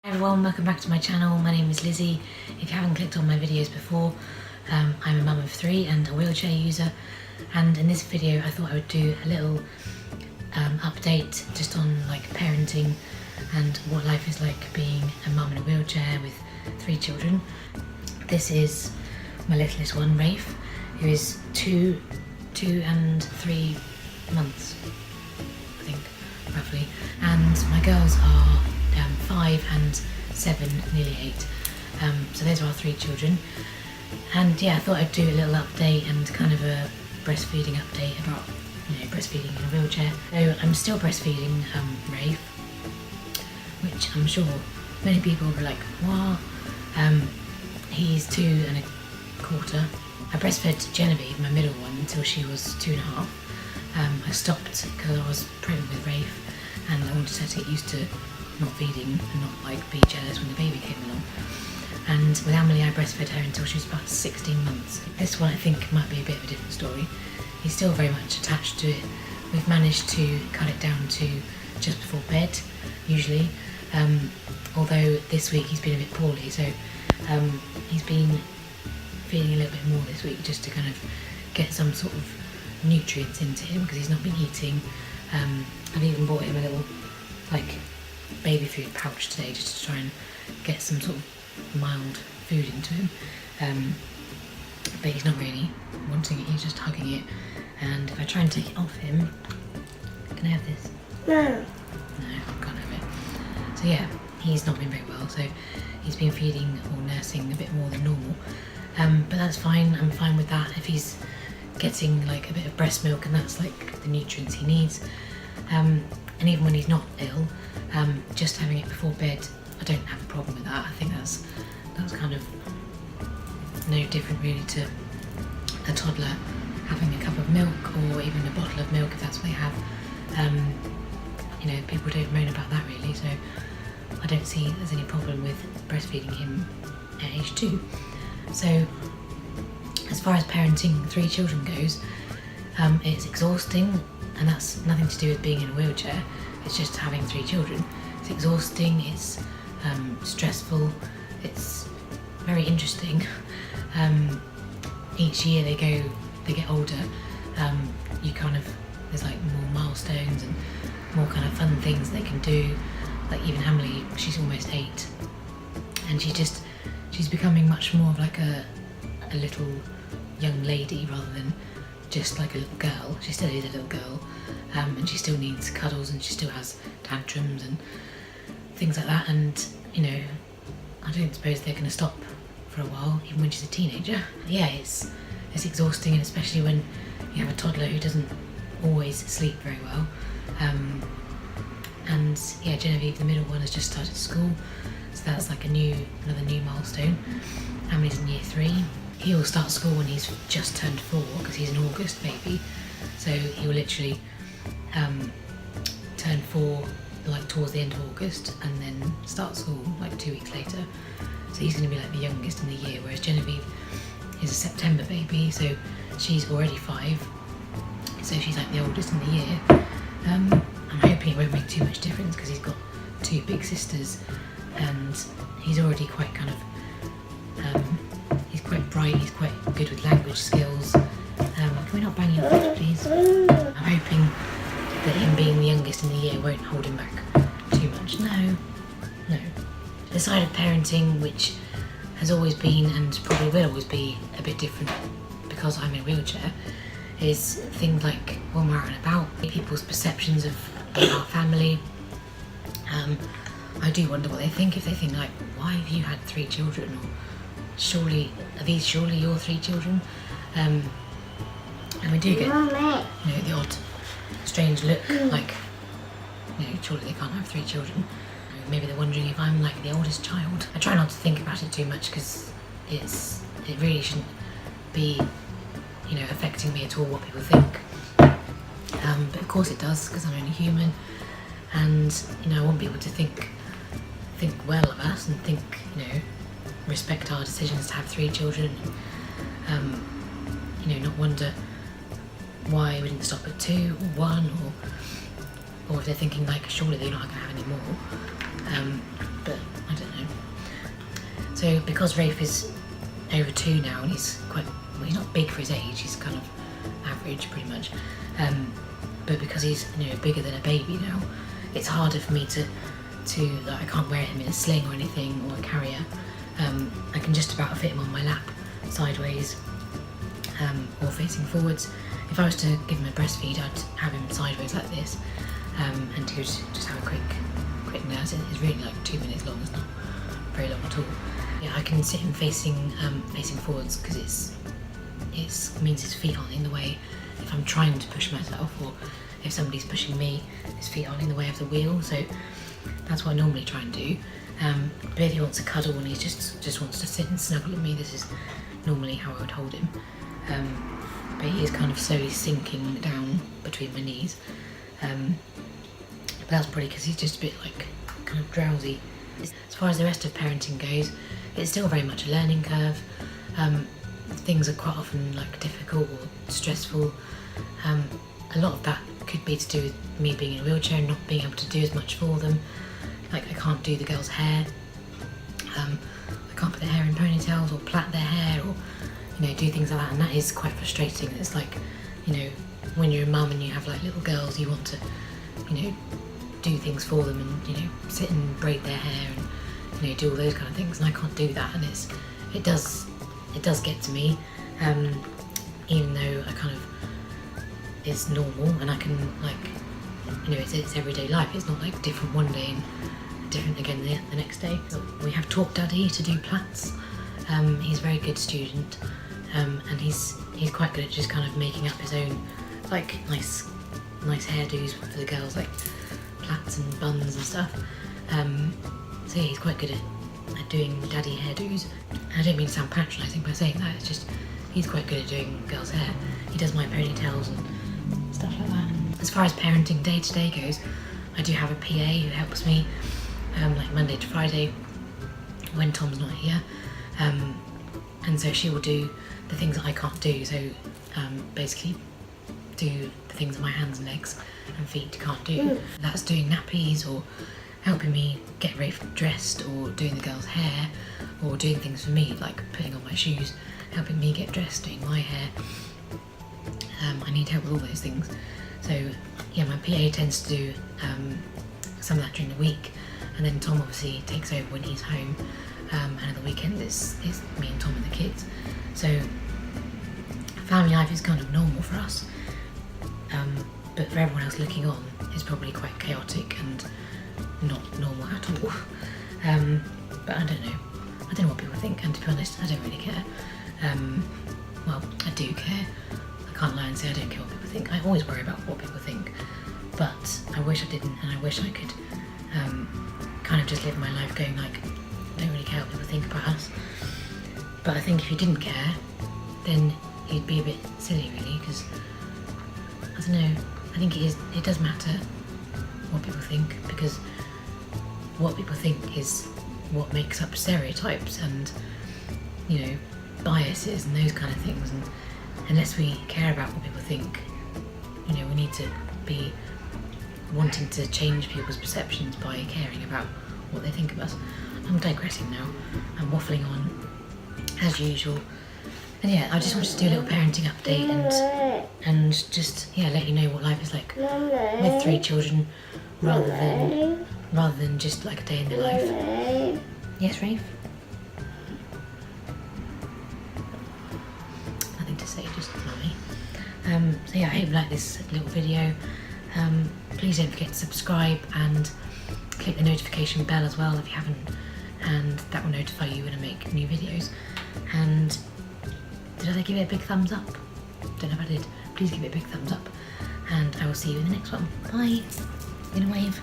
Hi everyone, welcome back to my channel. My name is Lizzie. If you haven't clicked on my videos before, I'm a mum of 3 and a wheelchair user, and in this video I thought I would do a little update just on like parenting and what life is like being a mum in a wheelchair with 3 children. This is my littlest one, Rafe, who is two and 3 months, I think, roughly, and my girls are 5 and 7, nearly 8. So those are our 3 children. And yeah, I thought I'd do a little update and kind of a breastfeeding update about, breastfeeding in a wheelchair. So I'm still breastfeeding Rafe, which I'm sure many people will be like, what? He's 2 and a quarter. I breastfed Genevieve, my middle one, until she was 2.5. I stopped because I was pregnant with Rafe and I wanted her to get used to not feeding and not like be jealous when the baby came along. And with Emily I breastfed her until she was about 16 months. This one I think might be a bit of a different story. He's still very much attached to it. We've managed to cut it down to just before bed, usually. Although this week he's been a bit poorly, so he's been feeding a little bit more this week just to kind of get some sort of nutrients into him because he's not been eating. I've even bought him a little like baby food pouch today just to try and get some sort of mild food into him, but he's not really wanting it, he's just hugging it. And if I try and take it off him, can I have this? No, I can't have it. So yeah, he's not been very well, so he's been feeding or nursing a bit more than normal, but that's fine. I'm fine with that if he's getting like a bit of breast milk and that's like the nutrients he needs. And even when he's not ill, just having it before bed, I don't have a problem with that. I think that's kind of no different really to a toddler having a cup of milk or even a bottle of milk if that's what they have. People don't moan about that really, so I don't see there's any problem with breastfeeding him at age 2. So as far as parenting 3 children goes, it's exhausting, and that's nothing to do with being in a wheelchair, it's just having 3 children. It's exhausting, it's stressful, it's very interesting. Each year they get older, there's like more milestones and more kind of fun things they can do. Like even Emily, she's almost 8, and she's becoming much more of like a little young lady rather than just like a little girl. She still is a little girl, and she still needs cuddles and she still has tantrums and things like that, and I don't suppose they're going to stop for a while, even when she's a teenager. Yeah, it's exhausting, and especially when you have a toddler who doesn't always sleep very well. And yeah, Genevieve, the middle one, has just started school, so that's like another new milestone. Emily's in year 3. He will start school when he's just turned 4 because he's an August baby, so he will literally turn 4 like towards the end of August and then start school like 2 weeks later. So he's going to be like the youngest in the year, whereas Genevieve is a September baby, so she's already 5, so she's like the oldest in the year. I'm hoping it won't make too much difference because he's got 2 big sisters and he's already quite kind of he's quite bright, he's quite good with language skills. Can we not bang your foot, please? I'm hoping that him being the youngest in the year won't hold him back too much. No. The side of parenting, which has always been and probably will always be a bit different because I'm in a wheelchair, is things like when we're out and about, people's perceptions of our family. I do wonder what they think, if they think like, why have you had 3 children, or are these surely your 3 children? And we do get the odd strange look, like surely they can't have 3 children. Maybe they're wondering if I'm like the oldest child. I try not to think about it too much because it really shouldn't be affecting me at all what people think, but of course it does because I'm only human, and I want people to think well of us and think respect our decisions to have 3 children, not wonder why we didn't stop at 2 or 1, or if they're thinking like surely they're not going to have any more. But I don't So because Rafe is over 2 now and he's well, he's not big for his age, he's kind of average pretty much, but because he's, you know, bigger than a baby now, it's harder for me to like, I can't wear him in a sling or anything, or a carrier. I can just about fit him on my lap sideways, or facing forwards. If I was to give him a breastfeed, I'd have him sideways like this, and he would just have a quick nurse. It's really like 2 minutes long, it's not very long at all. Yeah, I can sit him facing forwards because it means his feet aren't in the way if I'm trying to push myself, or if somebody's pushing me, his feet aren't in the way of the wheel. So that's what I normally try and do. But if he wants a cuddle and he just wants to sit and snuggle at me, this is normally how I would hold him. But he is kind of slowly sinking down between my knees. But that's probably because he's just a bit like kind of drowsy. As far as the rest of parenting goes, it's still very much a learning curve. Things are quite often like difficult or stressful. A lot of that could be to do with me being in a wheelchair and not being able to do as much for them. Like, I can't do the girls' hair. I can't put their hair in ponytails or plait their hair, or, you know, do things like that, and that is quite frustrating. It's like, you know, when you're a mum and you have like little girls, you want to, you know, do things for them and, you know, sit and braid their hair and, you know, do all those kind of things, and I can't do that, and it does get to me, even though I kind of, it's normal and I can, like, you know, it's everyday life. It's not like different one day and different again the next day. So we have taught Daddy to do plaits. He's a very good student, and he's quite good at just kind of making up his own, like, nice hairdos for the girls, like plaits and buns and stuff. So yeah, he's quite good at doing Daddy hairdos. I don't mean to sound patronising by saying that, it's just he's quite good at doing girls' hair. He does my ponytails and stuff like that. As far as parenting day to day goes, I do have a PA who helps me, like Monday to Friday when Tom's not here, and so she will do the things that I can't do. So basically do the things that my hands and legs and feet can't do. That's doing nappies, or helping me get Rafe dressed, or doing the girls' hair, or doing things for me like putting on my shoes, helping me get dressed, doing my hair. I need help with all those things. So yeah, my PA tends to do some of that during the week, and then Tom obviously takes over when he's home, and at the weekend it's me and Tom and the kids. So family life is kind of normal for us, but for everyone else looking on, it's probably quite chaotic and not normal at all. But I don't know what people think, and to be honest, I don't really care. Well, I do care. I can't lie and say I don't care what people think. I always worry about what people think, but I wish I didn't, and I wish I could kind of just live my life going like, I don't really care what people think about us. But I think if you didn't care, then you'd be a bit silly really, because I don't know, I think it does matter what people think, because what people think is what makes up stereotypes and, you know, biases and those kind of things. And unless we care about what people think, you know, we need to be wanting to change people's perceptions by caring about what they think of us. I'm digressing now. I'm waffling on as usual. And yeah, I just wanted to do a little parenting update and just, yeah, let you know what life is like with 3 children, rather than just like a day in their life. Yes, Rafe? Nothing to say, just mummy. So yeah, I hope you like this little video. Please don't forget to subscribe and click the notification bell as well if you haven't, and that will notify you when I make new videos. And did I give it a big thumbs up? Don't know if I did. Please give it a big thumbs up, and I will see you in the next one. Bye. In a wave.